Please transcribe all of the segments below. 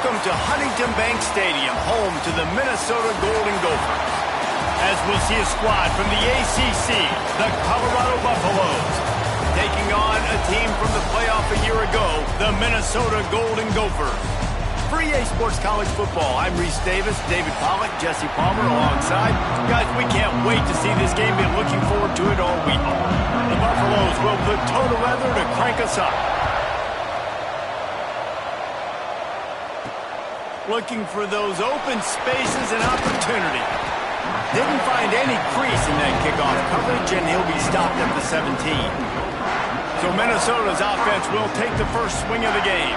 Welcome to Huntington Bank Stadium, home to the Minnesota Golden Gophers. As we'll see a squad from the ACC, the Colorado Buffaloes, taking on a team from the playoff a year ago, the Minnesota Golden Gophers. For EA Sports College Football, I'm Reese Davis, David Pollack, Jesse Palmer alongside. Guys, we can't wait to see this game. Been looking forward to it all week. The Buffaloes will put toe to leather to crank us up. Looking for those open spaces and opportunity. Didn't find any crease in that kickoff coverage, and he'll be stopped at the 17. So Minnesota's offense will take the first swing of the game.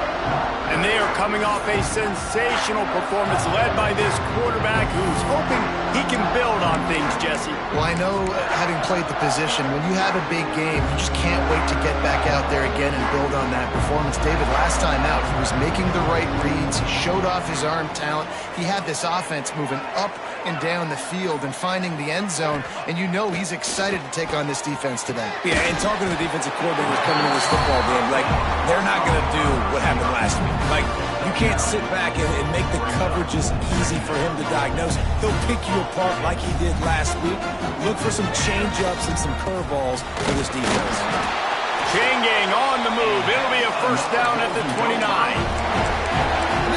And they are coming off a sensational performance led by this quarterback who's hoping he can build on things, Jesse. Well, I know, having played the position, when you have a big game, you just can't wait to get back out there again and build on that performance. David, last time out, he was making the right reads. He showed off his arm talent. He had this offense moving up and down the field and finding the end zone, and you know he's excited to take on this defense today. Yeah, and talking to the defensive coordinators coming in this football game, like, they're not going to do what happened last week. Like, you can't sit back and make the coverages easy for him to diagnose. He'll pick you apart like he did last week. Look for some change-ups and some curveballs for this defense. Chain gang on the move. It'll be a first down at the 29.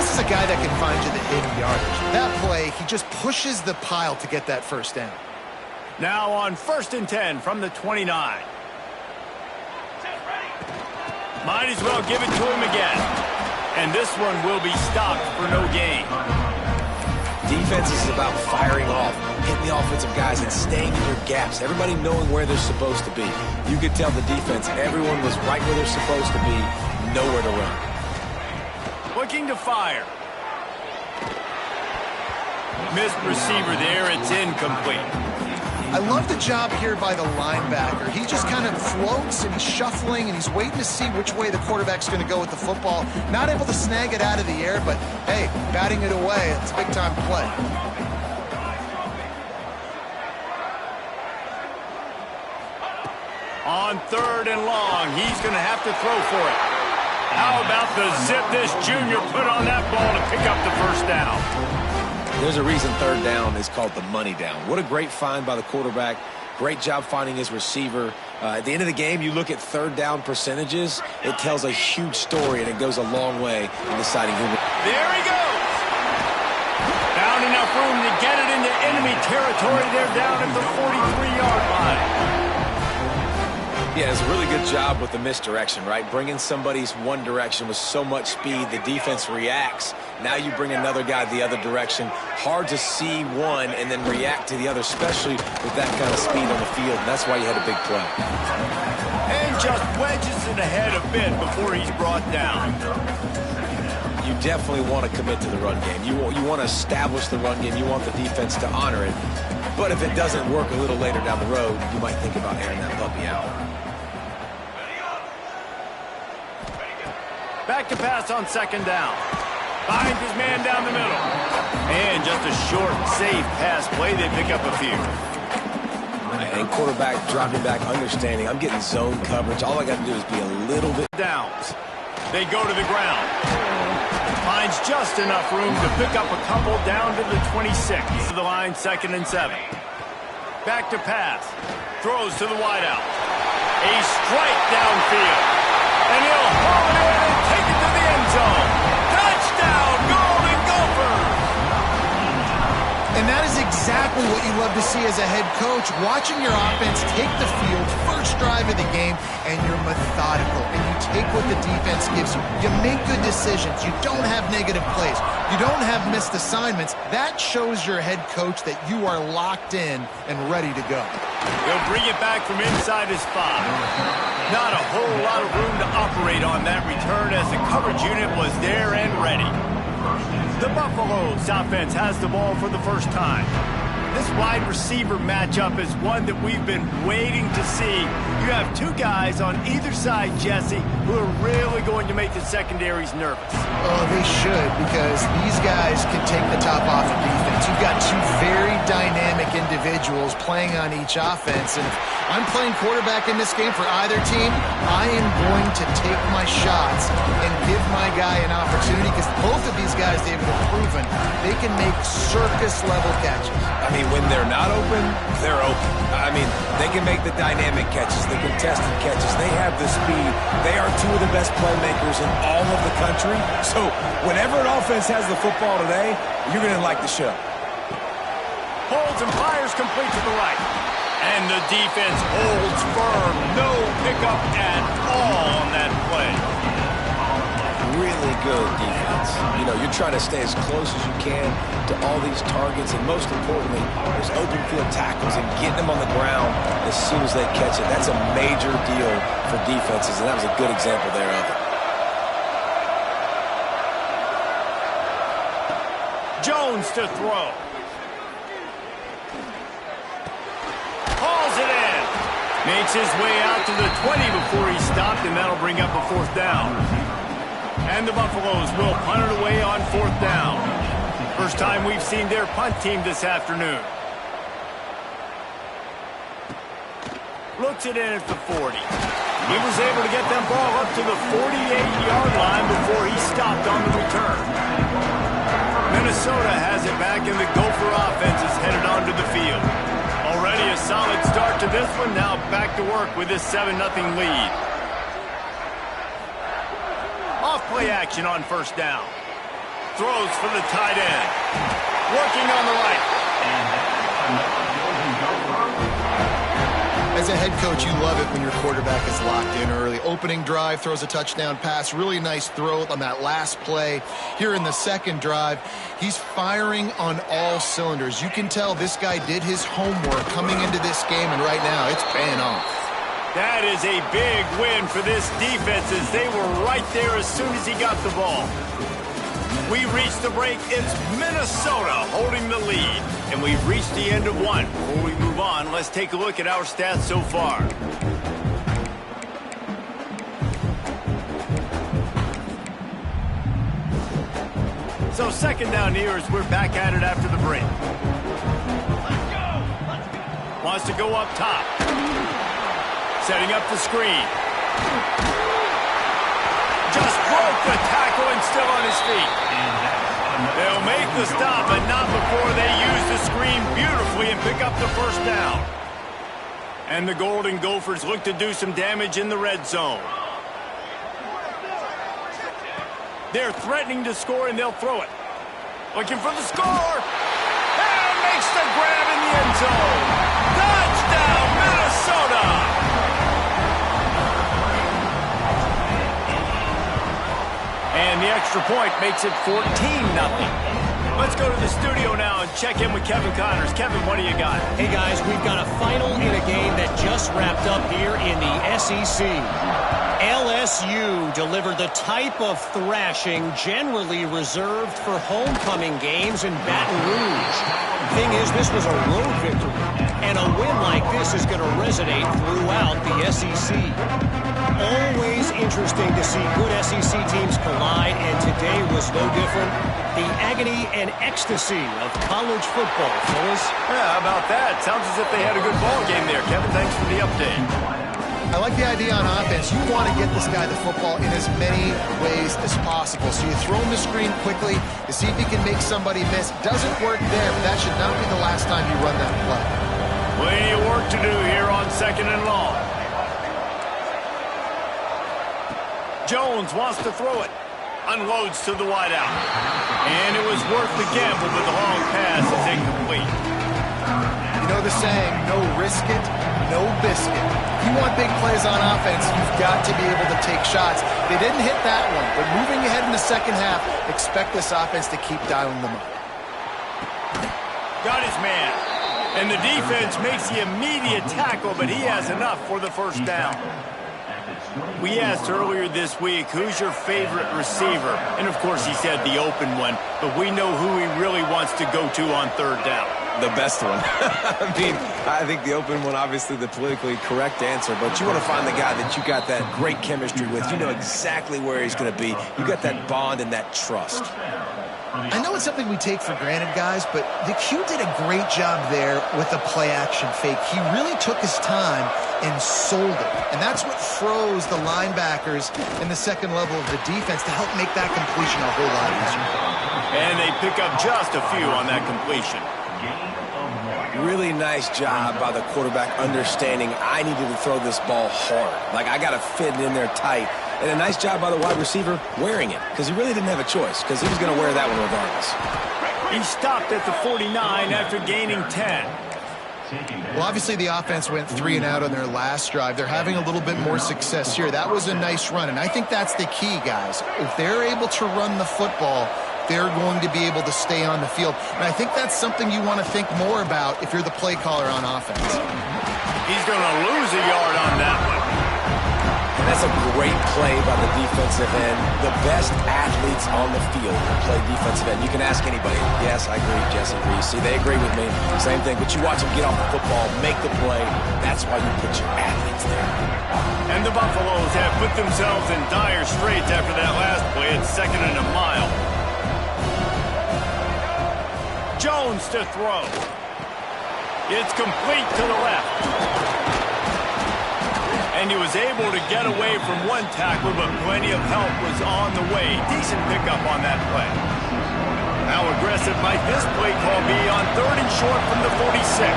This is a guy that can find you the hidden yardage. That play, he just pushes the pile to get that first down. Now on 1st and 10 from the 29. Might as well give it to him again. And this one will be stopped for no gain. Defense is about firing off, hitting the offensive guys, and staying in your gaps. Everybody knowing where they're supposed to be. You could tell the defense, everyone was right where they're supposed to be, nowhere to run. Looking to fire. Missed receiver there. It's incomplete. I love the job here by the linebacker. He just kind of floats, and he's shuffling, and he's waiting to see which way the quarterback's going to go with the football. Not able to snag it out of the air, but, hey, batting it away, it's a big-time play. On 3rd and long, he's going to have to throw for it. How about the zip this junior put on that ball to pick up the first down? There's a reason 3rd down is called the money down. What a great find by the quarterback. Great job finding his receiver. At the end of the game, you look at 3rd down percentages. It tells a huge story, and it goes a long way in deciding who. There he goes. Found enough room to get it into enemy territory. They're down at the 43-yard line. Yeah, it's a really good job with the misdirection, right? Bringing somebody's one direction with so much speed, the defense reacts. Now you bring another guy the other direction. Hard to see one and then react to the other, especially with that kind of speed on the field. And that's why you had a big play. And just wedges it ahead a bit before he's brought down. You definitely want to commit to the run game. You want to establish the run game. You want the defense to honor it. But if it doesn't work a little later down the road, you might think about airing that puppy out. Back to pass on 2nd down. Finds his man down the middle. And just a short, safe pass play. They pick up a few. And quarterback dropping back, understanding. I'm getting zone coverage. All I got to do is be a little bit. Downs. They go to the ground. Finds just enough room to pick up a couple down to the 26. To the line, 2nd and 7. Back to pass. Throws to the wideout. A strike downfield. And he'll haul it in and take it to the end zone. Touchdown, Golden Gophers! And that is exactly what you love to see as a head coach, watching your offense take the field, first drive of the game, and you're methodical, and you take what the defense gives you. You make good decisions. You don't have negative plays. You don't have missed assignments. That shows your head coach that you are locked in and ready to go. He'll bring it back from inside his 5. Not a whole lot of room to operate on that return as the coverage unit was there and ready. The Buffaloes offense has the ball for the first time. This wide receiver matchup is one that we've been waiting to see. You have two guys on either side, Jesse, who are really going to make the secondaries nervous. Oh, they should, because these guys can take the top off of defense. offense, you've got two very dynamic individuals playing on each offense. And if I'm playing quarterback in this game for either team, I am going to take my shots and give my guy an opportunity because both of these guys, David, have proven they can make circus-level catches. I mean, when they're not open, they're open. I mean, they can make the dynamic catches, the contested catches. They have the speed. They are two of the best playmakers in all of the country. So whenever an offense has the football today, you're going to like the show. Holds and fires complete to the right. And the defense holds firm. No pickup at all on that play. Really good defense. You know, you're trying to stay as close as you can to all these targets, and most importantly, those open field tackles and getting them on the ground as soon as they catch it. That's a major deal for defenses, and that was a good example there of it. Jones to throw. Hauls it in. Makes his way out to the 20 before he stopped, and that'll bring up a 4th down. And the Buffaloes will punt it away on 4th down. First time we've seen their punt team this afternoon. Looks it in at the 40. He was able to get that ball up to the 48-yard line before he stopped on the return. Minnesota has it back, and the Gopher offense is headed onto the field. Already a solid start to this one. Now back to work with this 7-0 lead. Off-play action on 1st down. Throws for the tight end. Working on the right. As a head coach, you love it when your quarterback is locked in early. Opening drive, throws a touchdown pass. Really nice throw on that last play. Here in the second drive, he's firing on all cylinders. You can tell this guy did his homework coming into this game, and right now it's paying off. That is a big win for this defense as they were right there as soon as he got the ball. We reached the break. It's Minnesota holding the lead. And we've reached the end of one. Before we move on, let's take a look at our stats so far. So 2nd down here as we're back at it after the break. Wants to go up top. Setting up the screen. Just broke the tackle and still on his feet. They'll make the stop, but not before they use the screen beautifully and pick up the 1st down. And the Golden Gophers look to do some damage in the red zone. They're threatening to score, and they'll throw it. Looking for the score. And makes the grab in the end zone. Touchdown, Minnesota! And the extra point makes it 14-0. Let's go to the studio now and check in with Kevin Connors. Kevin, what do you got? Hey, guys, we've got a final in a game that just wrapped up here in the SEC. LSU delivered the type of thrashing generally reserved for homecoming games in Baton Rouge. Thing is, this was a road victory, and a win like this is going to resonate throughout the SEC. Always interesting to see good SEC teams collide, and today was no different. The agony and ecstasy of college football, fellas. Yeah, how about that? Sounds as if they had a good ball game there, Kevin. Thanks for the update. I like the idea on offense. You want to get this guy the football in as many ways as possible. So you throw him the screen quickly to see if he can make somebody miss. Doesn't work there, but that should not be the last time you run that play. Plenty of work to do here on 2nd and long. Jones wants to throw it. Unloads to the wideout. And it was worth the gamble, but the long pass is incomplete. You know the saying, no risk it, no biscuit. If you want big plays on offense, you've got to be able to take shots. They didn't hit that one, but moving ahead in the second half, expect this offense to keep dialing them up. Got his man. And the defense makes the immediate tackle, but he has enough for the 1st down. We asked earlier this week, who's your favorite receiver? And, of course, he said the open one, but we know who he really wants to go to on 3rd down. The best one. I mean, I think the open one, obviously the politically correct answer, but you want to find the guy that you got that great chemistry with. You know exactly where he's going to be. You got that bond and that trust. I know it's something we take for granted, guys, but the Q did a great job there with the play-action fake. He really took his time and sold it. And that's what froze the linebackers in the second level of the defense to help make that completion a whole lot easier. And they pick up just a few on that completion. Really nice job by the quarterback understanding I needed to throw this ball hard. Like, I got to fit it in there tight. And a nice job by the wide receiver wearing it, because he really didn't have a choice, because he was going to wear that one regardless. He stopped at the 49 after gaining 10. Well, obviously the offense went 3 and out on their last drive. They're having a little bit more success here. That was a nice run, and I think that's the key, guys. If they're able to run the football, they're going to be able to stay on the field. And I think that's something you want to think more about if you're the play caller on offense. He's going to lose a yard on that one. And that's a great play by the defensive end. The best athletes on the field play defensive end. You can ask anybody. Yes, I agree, Jesse Reese. See, they agree with me. Same thing. But you watch them get off the football, make the play. That's why you put your athletes there. And the Buffaloes have put themselves in dire straits after that last play. It's 2nd and a mile. Jones to throw. It's complete to the left. And he was able to get away from one tackler, but plenty of help was on the way. Decent pickup on that play. How aggressive might this play call be on 3rd and short from the 46?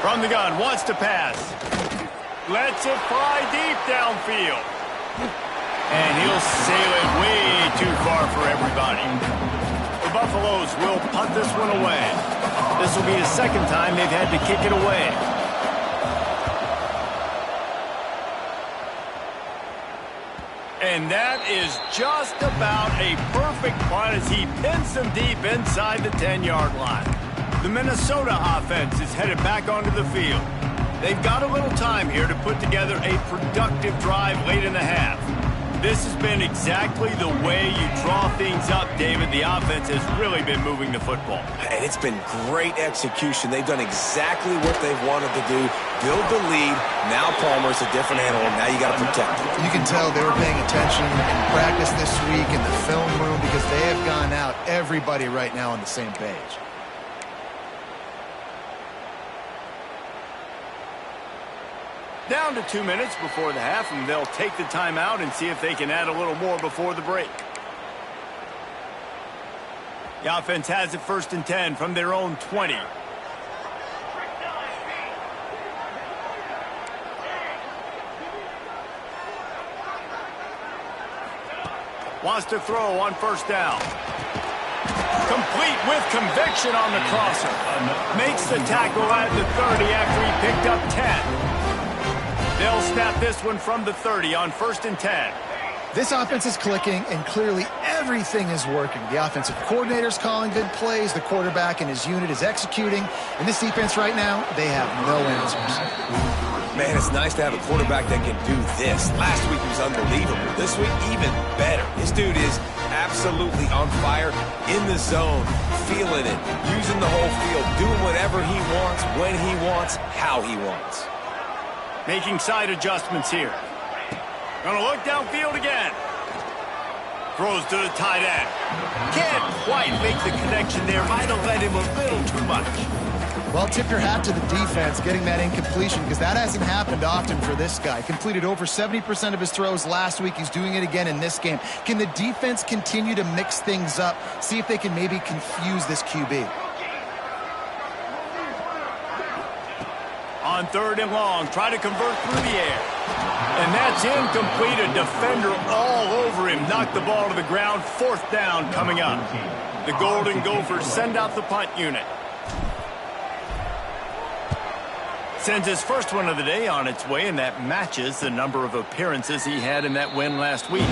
From the gun, wants to pass. Lets it fly deep downfield. And he'll sail it way too far for everybody. The Buffaloes will punt this one away. This will be the 2nd time they've had to kick it away. And that is just about a perfect punt as he pins them deep inside the 10-yard line. The Minnesota offense is headed back onto the field. They've got a little time here to put together a productive drive late in the half. This has been exactly the way you draw things up, David. The offense has really been moving the football. And it's been great execution. They've done exactly what they've wanted to do. Build the lead. Now Palmer's a different animal. Now you got to protect him. You can tell they were paying attention in practice this week in the film room because they have gone out, everybody right now on the same page. Down to 2 minutes before the half, and they'll take the timeout and see if they can add a little more before the break. The offense has it 1st and 10 from their own 20. Wants to throw on 1st down. Complete with conviction on the crosser. Makes the tackle at the 30 after he picked up 10. They'll snap this one from the 30 on 1st and 10. This offense is clicking, and clearly everything is working. The offensive coordinator's calling good plays. The quarterback and his unit is executing. And this defense right now, they have no answers. Man, it's nice to have a quarterback that can do this. Last week he was unbelievable. This week, even better. This dude is absolutely on fire, in the zone, feeling it, using the whole field, doing whatever he wants, when he wants, how he wants. Making side adjustments here. Gonna look downfield again. Throws to the tight end. Can't quite make the connection there. Might have led him a little too much. Well, tip your hat to the defense getting that incompletion because that hasn't happened often for this guy. Completed over 70% of his throws last week. He's doing it again in this game. Can the defense continue to mix things up? See if they can maybe confuse this QB. On 3rd and long, try to convert through the air. And that's incomplete. A defender all over him. Knocked the ball to the ground. 4th down coming up. The Golden Gophers send out the punt unit. Sends his first one of the day on its way, and that matches the number of appearances he had in that win last week.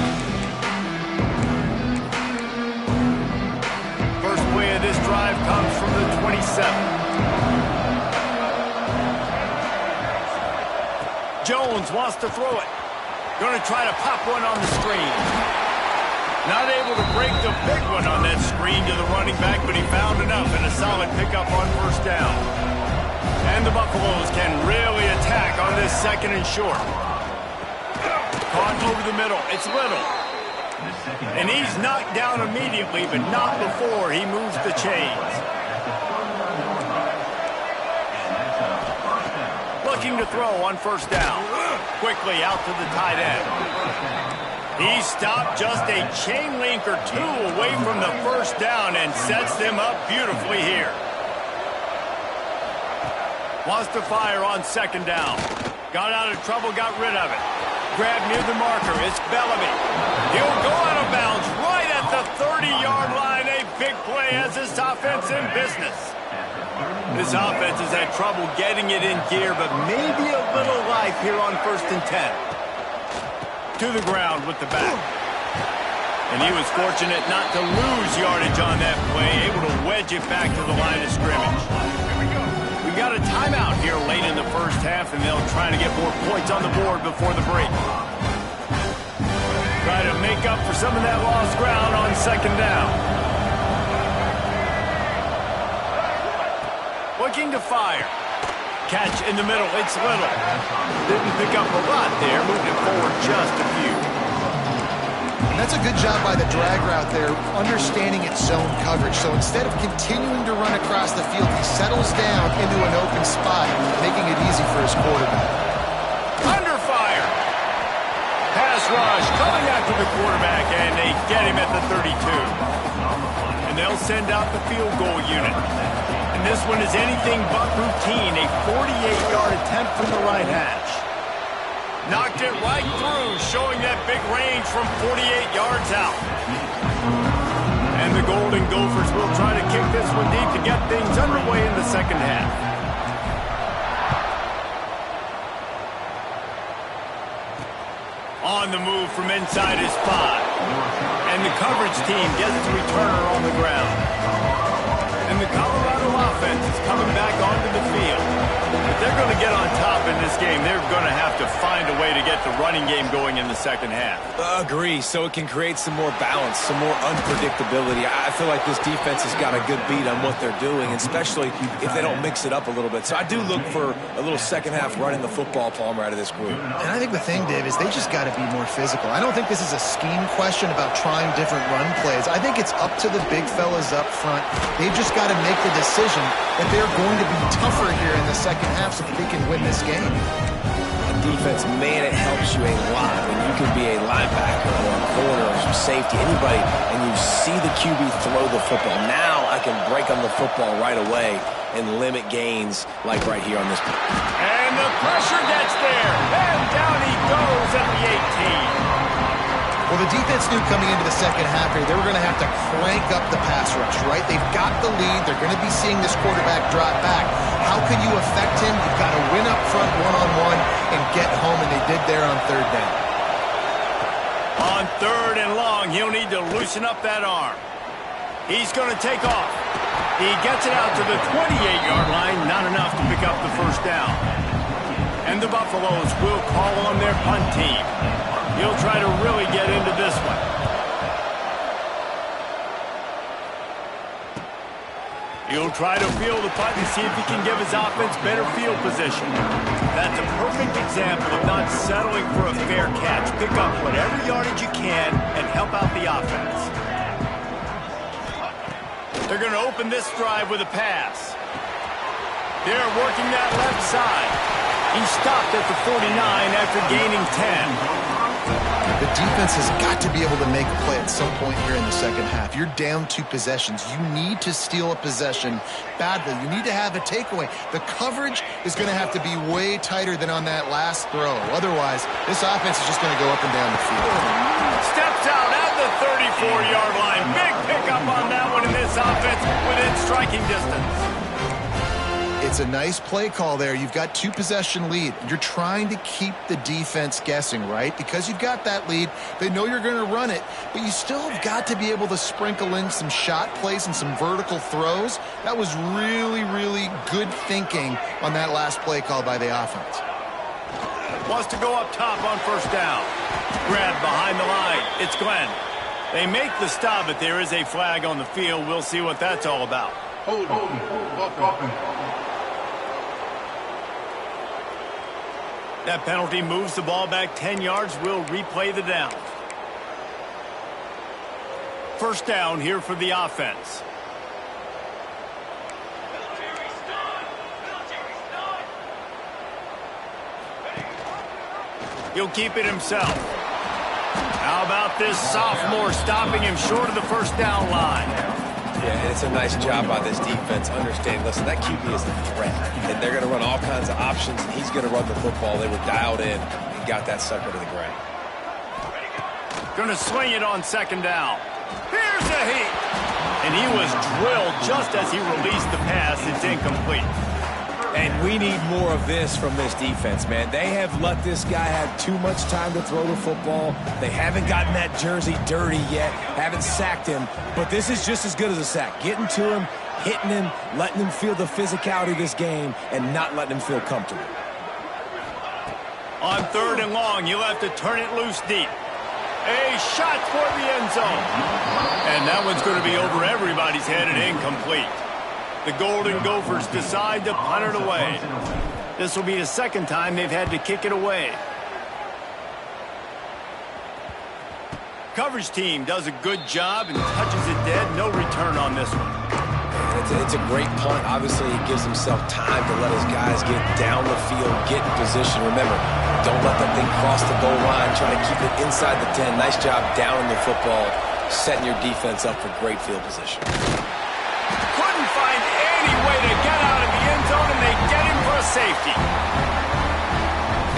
First play of this drive comes from the 27. Jones wants to throw it. Going to try to pop one on the screen. Not able to break the big one on that screen to the running back, but he found enough and a solid pickup on first down. And the Buffaloes can really attack on this second and short. Caught over the middle. It's Little. And he's knocked down immediately, but not before he moves the chains. Looking to throw on first down. Quickly out to the tight end. He stopped just a chain link or two away from the first down and sets them up beautifully here. Wants to fire on second down. Got out of trouble, got rid of it. Grab near the marker. It's Bellamy. He'll go out of bounds right at the 30-yard line. A big play as this offense in business. This offense has had trouble getting it in gear, but maybe a little life here on 1st and 10. To the ground with the back. And he was fortunate not to lose yardage on that play, able to wedge it back to the line of scrimmage. We got a timeout here late in the first half, and they'll try to get more points on the board before the break. Try to make up for some of that lost ground on second down. Looking to fire. Catch in the middle. It's Little. Didn't pick up a lot there. Moved it forward just a few. That's a good job by the drag route there, understanding its zone coverage. So instead of continuing to run across the field, he settles down into an open spot, making it easy for his quarterback. Under fire. Pass rush coming after the quarterback, and they get him at the 32. And they'll send out the field goal unit. And this one is anything but routine, a 48-yard attempt from the right hash. Knocked it right through, showing that big range from 48 yards out. And the Golden Gophers will try to kick this one deep to get things underway in the second half. On the move from inside his 5. And the coverage team gets the returner on the ground. And the Colorado offense is coming back onto the field. If they're going to get on top in this game, they're going to have to find a way to get the running game going in the second half. Agree, so it can create some more balance, some more unpredictability. I feel like this defense has got a good beat on what they're doing, especially if they don't mix it up a little bit. So I do look for a little second half running the football, Palmer, out of this group. And I think the thing, Dave, is they just got to be more physical. I don't think this is a scheme question about trying different run plays. I think it's up to the big fellas up front. They've just got to make the decision that they're going to be tougher here in the second half so that they can win this game. Defense, man, it helps you a lot when you can be a linebacker or a corner or some safety, anybody, and you see the QB throw the football. Now I can break on the football right away and limit gains like right here on this play. And the pressure gets there, and down he goes at the 18. Well, the defense knew coming into the second half here, they were going to have to crank up the pass rush, right? They've got the lead. They're going to be seeing this quarterback drop back. How can you affect him? You've got to win up front one-on-one and get home, and they did there on third down. On third and long, he'll need to loosen up that arm. He's going to take off. He gets it out to the 28-yard line, not enough to pick up the first down. And the Buffaloes will call on their punt team. He'll try to really get into this one. He'll try to field the punt and see if he can give his offense better field position. That's a perfect example of not settling for a fair catch. Pick up whatever yardage you can and help out the offense. They're going to open this drive with a pass. They're working that left side. He stopped at the 49 after gaining 10. The defense has got to be able to make a play at some point here in the second half. You're down 2 possessions. You need to steal a possession badly. You need to have a takeaway. The coverage is going to have to be way tighter than on that last throw. Otherwise, this offense is just going to go up and down the field. Steps out at the 34-yard line. Big pickup on that one in this offense within striking distance. It's a nice play call there. You've got 2 possession lead. You're trying to keep the defense guessing, right? Because you've got that lead. They know you're going to run it, but you still have got to be able to sprinkle in some shot plays and some vertical throws. That was really, really good thinking on that last play call by the offense. Wants to go up top on first down. Grabbed behind the line. It's Glenn. They make the stop, but there is a flag on the field. We'll see what that's all about. Hold on. That penalty moves the ball back 10 yards. We'll replay the down. First down here for the offense. He'll keep it himself. How about this sophomore stopping him short of the first down line? Yeah, and it's a nice job by this defense understanding, listen, that QB is a threat, and they're going to run all kinds of options, and he's going to run the football. They were dialed in and got that sucker to the ground. Going to swing it on second down. Here's a heat. And he was drilled just as he released the pass. It's incomplete. And we need more of this from this defense, man. They have let this guy have too much time to throw the football. They haven't gotten that jersey dirty yet, haven't sacked him, but this is just as good as a sack. Getting to him, hitting him, letting him feel the physicality of this game, and not letting him feel comfortable. On third and long, you'll have to turn it loose deep. A shot for the end zone. And that one's going to be over everybody's head and incomplete. The Golden Gophers decide to punt it away. This will be the second time they've had to kick it away. Coverage team does a good job and touches it dead. No return on this one. It's a great punt. Obviously, he gives himself time to let his guys get down the field, get in position. Remember, don't let that thing cross the goal line. Try to keep it inside the 10. Nice job down in the football, setting your defense up for great field position. Couldn't find any way to get out of the end zone, and they get him for a safety.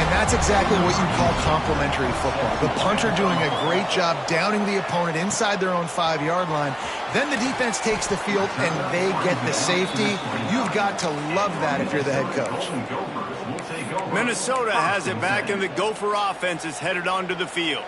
And that's exactly what you call complimentary football. The punter doing a great job downing the opponent inside their own 5-yard line. Then the defense takes the field, and they get the safety. You've got to love that if you're the head coach. Minnesota has it back, and the Gopher offense is headed onto the field.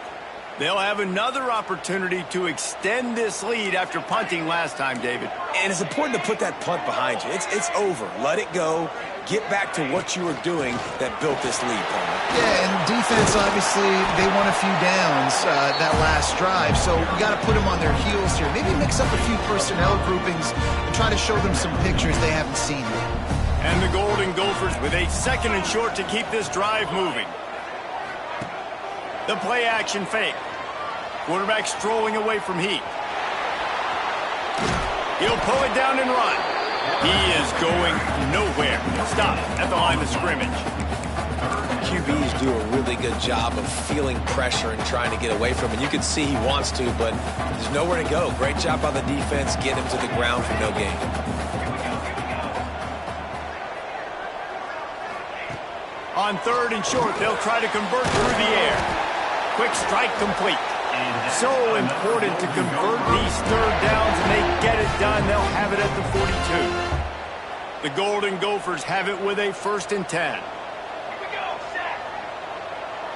They'll have another opportunity to extend this lead after punting last time, David. And it's important to put that punt behind you. It's over. Let it go. Get back to what you were doing that built this lead, Palmer. Yeah, and defense, obviously, they won a few downs that last drive, so we got to put them on their heels here. Maybe mix up a few personnel groupings and try to show them some pictures they haven't seen yet. And the Golden Gophers with a second and short to keep this drive moving. The play action fake. Quarterback strolling away from heat. He'll pull it down and run. He is going nowhere. Stop at the line of scrimmage. QBs do a really good job of feeling pressure and trying to get away from it. You can see he wants to, but there's nowhere to go. Great job by the defense. Get him to the ground for no gain. On third and short, they'll try to convert through the air. Quick strike complete. So important to convert these third downs, and they get it done. They'll have it at the 42. The Golden Gophers have it with a 1st and 10.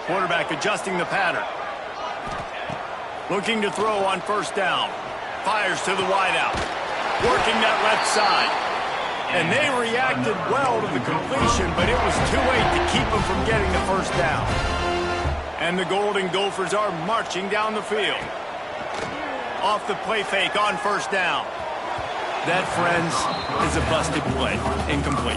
Quarterback adjusting the pattern. Looking to throw on first down. Fires to the wideout. Working that left side. And they reacted well to the completion, but it was too late to keep them from getting the first down. And the Golden Gophers are marching down the field. Off the play fake on first down. That, friends, is a busted play. Incomplete.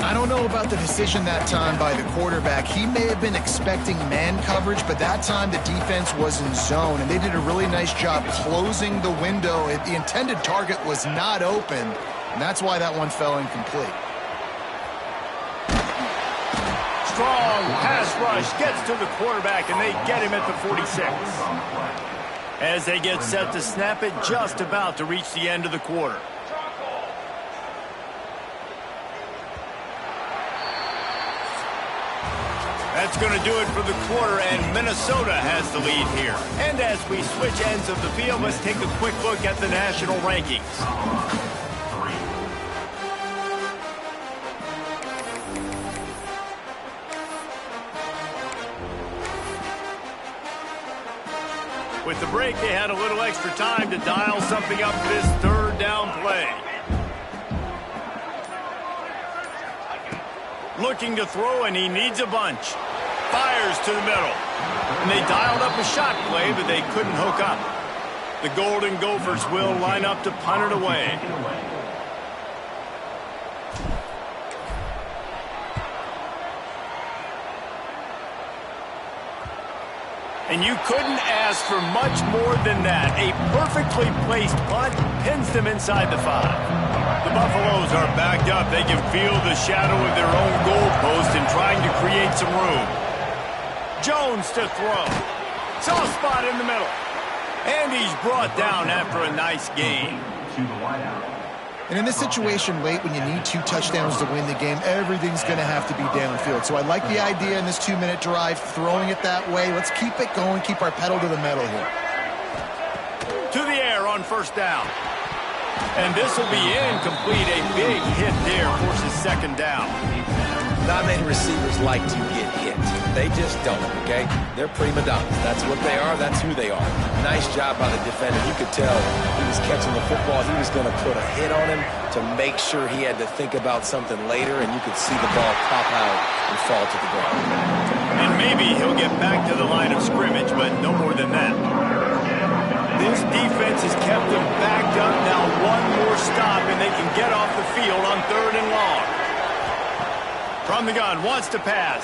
I don't know about the decision that time by the quarterback. He may have been expecting man coverage, but that time the defense was in zone, and they did a really nice job closing the window. The intended target was not open, and that's why that one fell incomplete. Strong pass rush gets to the quarterback, and they get him at the 46. As they get set to snap it, just about to reach the end of the quarter. That's going to do it for the quarter, and Minnesota has the lead here. And as we switch ends of the field, let's take a quick look at the national rankings. With the break, they had a little extra time to dial something up this third down play. Looking to throw, and he needs a bunch. Fires fires to the middle. And they dialed up a shot play, but they couldn't hook up. The Golden Gophers will line up to punt it away. And you couldn't ask for much more than that. A perfectly placed punt pins them inside the 5. The Buffaloes are backed up. They can feel the shadow of their own goalpost and trying to create some room. Jones to throw. Soft spot in the middle. And he's brought down after a nice gain. And in this situation late when you need 2 touchdowns to win the game, everything's going to have to be downfield. So I like the idea in this 2-minute drive, throwing it that way. Let's keep it going, keep our pedal to the metal here. To the air on first down. And this will be incomplete. A big hit there forces second down. Not many receivers like to get hit. They just don't, okay? They're prima donnas. That's what they are. That's who they are. Nice job by the defender. You could tell he was catching the football. He was going to put a hit on him to make sure he had to think about something later, and you could see the ball pop out and fall to the ground. And maybe he'll get back to the line of scrimmage, but no more than that. This defense has kept them backed up. Now one more stop, and they can get off the field on 3rd and long. From the gun, wants to pass.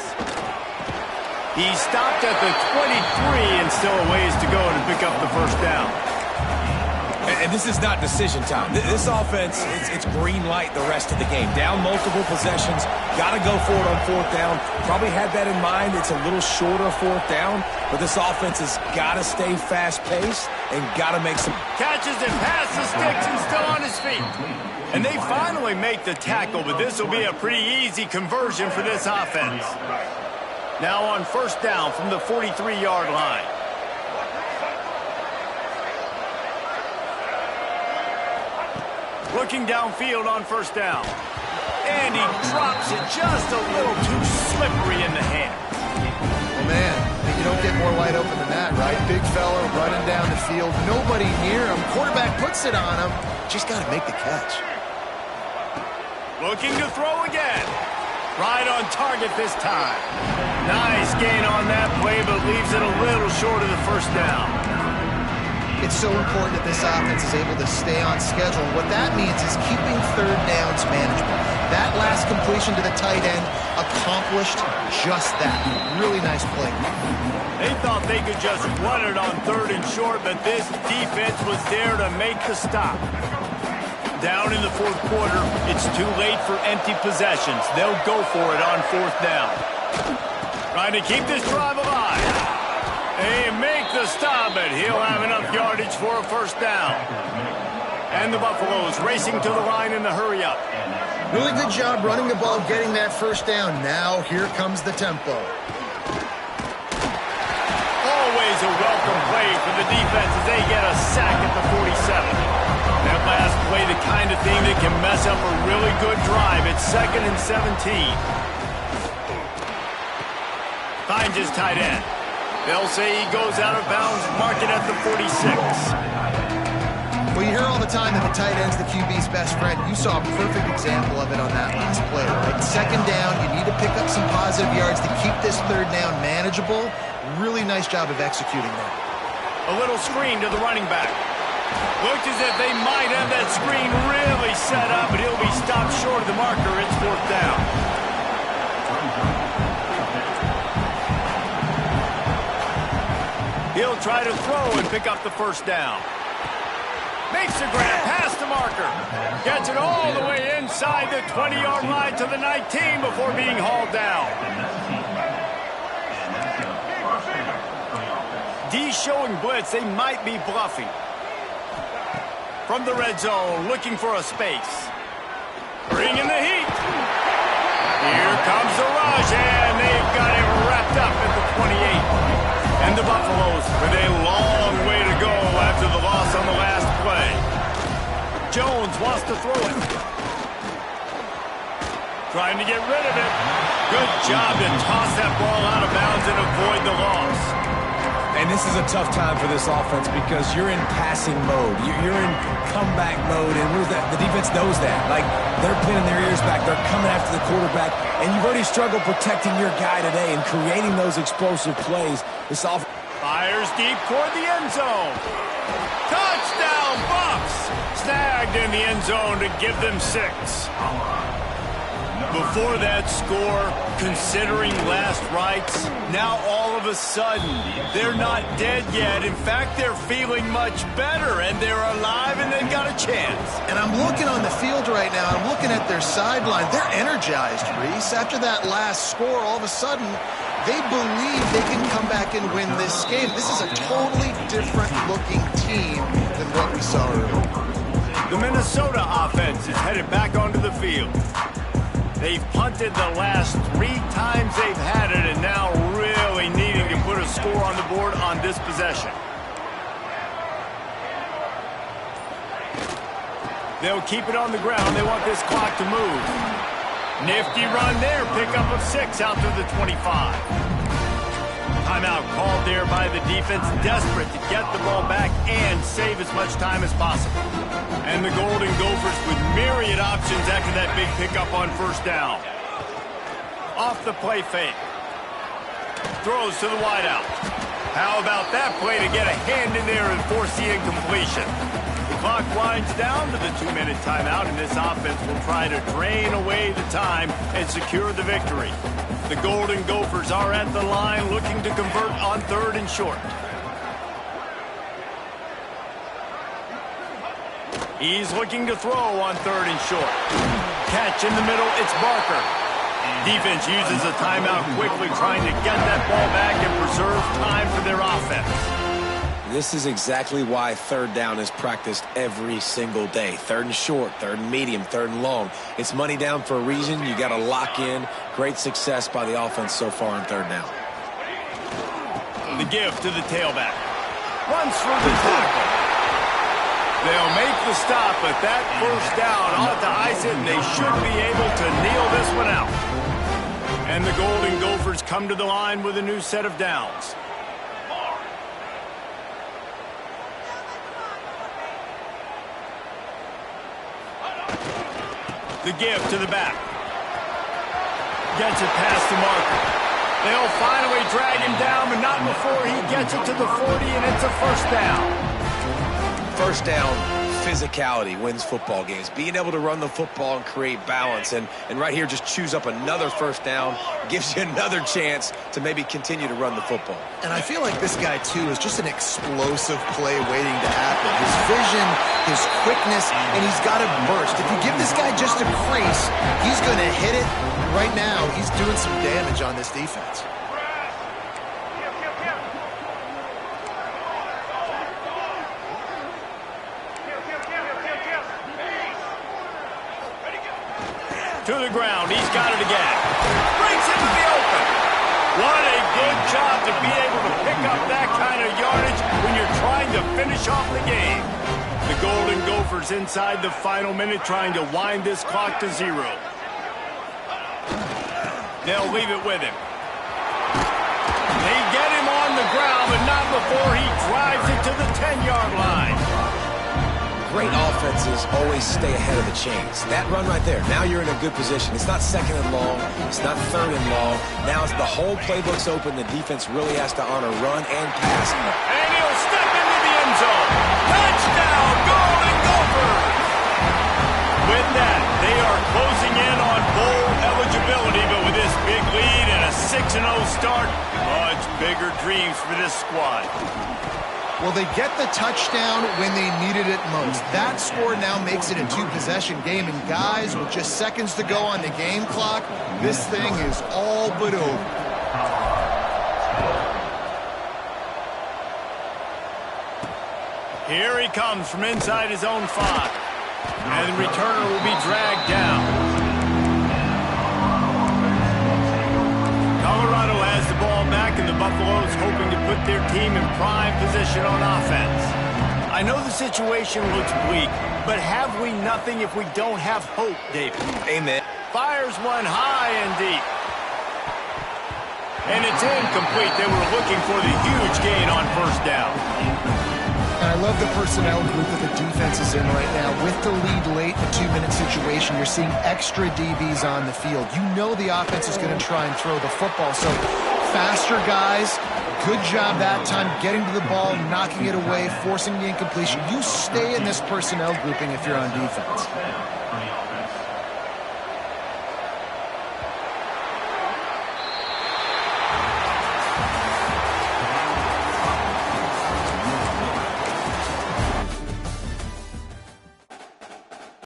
He stopped at the 23 and still a ways to go to pick up the first down. And this is not decision time. This offense, it's green light the rest of the game. Down multiple possessions, got to go for it on 4th down. Probably had that in mind. It's a little shorter 4th down, but this offense has got to stay fast-paced and got to make some catches and passes the sticks and still on his feet. And they finally make the tackle, but this will be a pretty easy conversion for this offense. Now on first down from the 43-yard line. Looking downfield on first down. And he drops it just a little too slippery in the hand. Well, man, you don't get more wide open than that, right? Big fella running down the field. Nobody near him. Quarterback puts it on him. Just got to make the catch. Looking to throw again. Right on target this time. Nice gain on that play, but leaves it a little short of the first down. It's so important that this offense is able to stay on schedule. What that means is keeping 3rd downs manageable. That last completion to the tight end accomplished just that. Really nice play. They thought they could just run it on 3rd and short, but this defense was there to make the stop. Down in the 4th quarter, it's too late for empty possessions. They'll go for it on 4th down. Trying to keep this drive alive. They make the stop, but he'll have enough yardage for a first down. And the Buffaloes racing to the line in the hurry-up. Really good job running the ball, getting that first down. Now here comes the tempo. Always a welcome play for the defense as they get a sack at the 47. That last play, the kind of thing that can mess up a really good drive. It's 2nd and 17. Finds his tight end. They'll say he goes out of bounds, mark it at the 46. Well, you hear all the time that the tight end's the QB's best friend. You saw a perfect example of it on that last play, right? 2nd down, you need to pick up some positive yards to keep this 3rd down manageable. Really nice job of executing that. A little screen to the running back. Looked as if they might have that screen really set up, but he'll be stopped short of the marker. It's 4th down. He'll try to throw and pick up the first down. Makes the grab past the marker. Gets it all the way inside the 20-yard line to the 19 before being hauled down. D showing blitz. They might be bluffing. From the red zone, looking for a space. Bringing the heat. Here comes the rush, and they've got it wrapped up at the 28. And the Buffaloes with a long way to go after the loss on the last play. Jones wants to throw it. Trying to get rid of it. Good job to toss that ball out of bounds and avoid the loss. And And this is a tough time for this offense because you're in passing mode. You're in comeback mode, and what is that? The defense knows that. Like, they're pinning their ears back. They're coming after the quarterback, and you've already struggled protecting your guy today and creating those explosive plays. This offense fires deep toward the end zone. Touchdown, Bucks! Snagged in the end zone to give them 6. Before that score, considering last rites, now all of a sudden, they're not dead yet. In fact, they're feeling much better, and they're alive, and they've got a chance. And I'm looking on the field right now. I'm looking at their sideline. They're energized, Reese. After that last score, all of a sudden, they believe they can come back and win this game. This is a totally different-looking team than what we saw earlier. The Minnesota offense is headed back onto the field. They've punted the last 3 times they've had it, and now really needing to put a score on the board on this possession. They'll keep it on the ground. They want this clock to move. Nifty run there. Pickup of 6 out to the 25. Timeout called there by the defense, desperate to get the ball back and save as much time as possible. And the Golden Gophers with myriad options after that big pickup on first down. Off the play fake. Throws to the wideout. How about that play to get a hand in there and force the incompletion? The clock winds down to the 2-minute timeout, and this offense will try to drain away the time and secure the victory. The Golden Gophers are at the line looking to convert on 3rd and short. He's looking to throw on 3rd and short. Catch in the middle, it's Barker. Defense uses a timeout quickly, trying to get that ball back and preserve time for their offense. This is exactly why 3rd down is practiced every single day. 3rd and short, 3rd and medium, 3rd and long. It's money down for a reason. You got to lock in. Great success by the offense so far on 3rd down. The give to the tailback. Runs through the tackle. They'll make the stop, but that first down ought to ice it, and they should be able to kneel this one out. And the Golden Gophers come to the line with a new set of downs. The give to the back. Gets it past the marker. They'll finally drag him down, but not before he gets it to the 40, and it's a first down. First down, physicality wins football games. Being able to run the football and create balance. And right here, just choose up another first down. Gives you another chance to maybe continue to run the football. And I feel like this guy, too, is just an explosive play waiting to happen. His vision, his quickness, and he's got a burst. If you give this guy just a crease, he's going to hit it. Right now, he's doing some damage on this defense. To the ground, he's got it again. Breaks into the open. What a good job to be able to pick up that kind of yardage when you're trying to finish off the game. The Golden Gophers inside the final minute trying to wind this clock to 0. They'll leave it with him. They get him on the ground, but not before he drives it to the 10-yard line. Great offenses always stay ahead of the chains. That run right there, now you're in a good position. It's not 2nd and long. It's not 3rd and long. Now it's the whole playbook's open. The defense really has to honor run and pass. And he'll step into the end zone. Touchdown, Golden Gophers! With that, they are closing in on bowl eligibility, but with this big lead and a 6-0 start, much bigger dreams for this squad. Well, they get the touchdown when they needed it most. That score now makes it a 2-possession game. And guys, with just seconds to go on the game clock, this thing is all but over. Here he comes from inside his own 5. And the returner will be dragged down. Colorado has the ball back, and the Buffaloes hoping to put their team in prime position on offense. I know the situation looks bleak, but have we nothing if we don't have hope, David? Amen. Fires one high and deep. And it's incomplete. They were looking for the huge gain on first down. And I love the personnel group that the defense is in right now. With the lead late in a 2-minute situation, you're seeing extra DBs on the field. You know the offense is going to try and throw the football. So faster guys, good job that time getting to the ball, knocking it away, forcing the incompletion. You stay in this personnel grouping if you're on defense.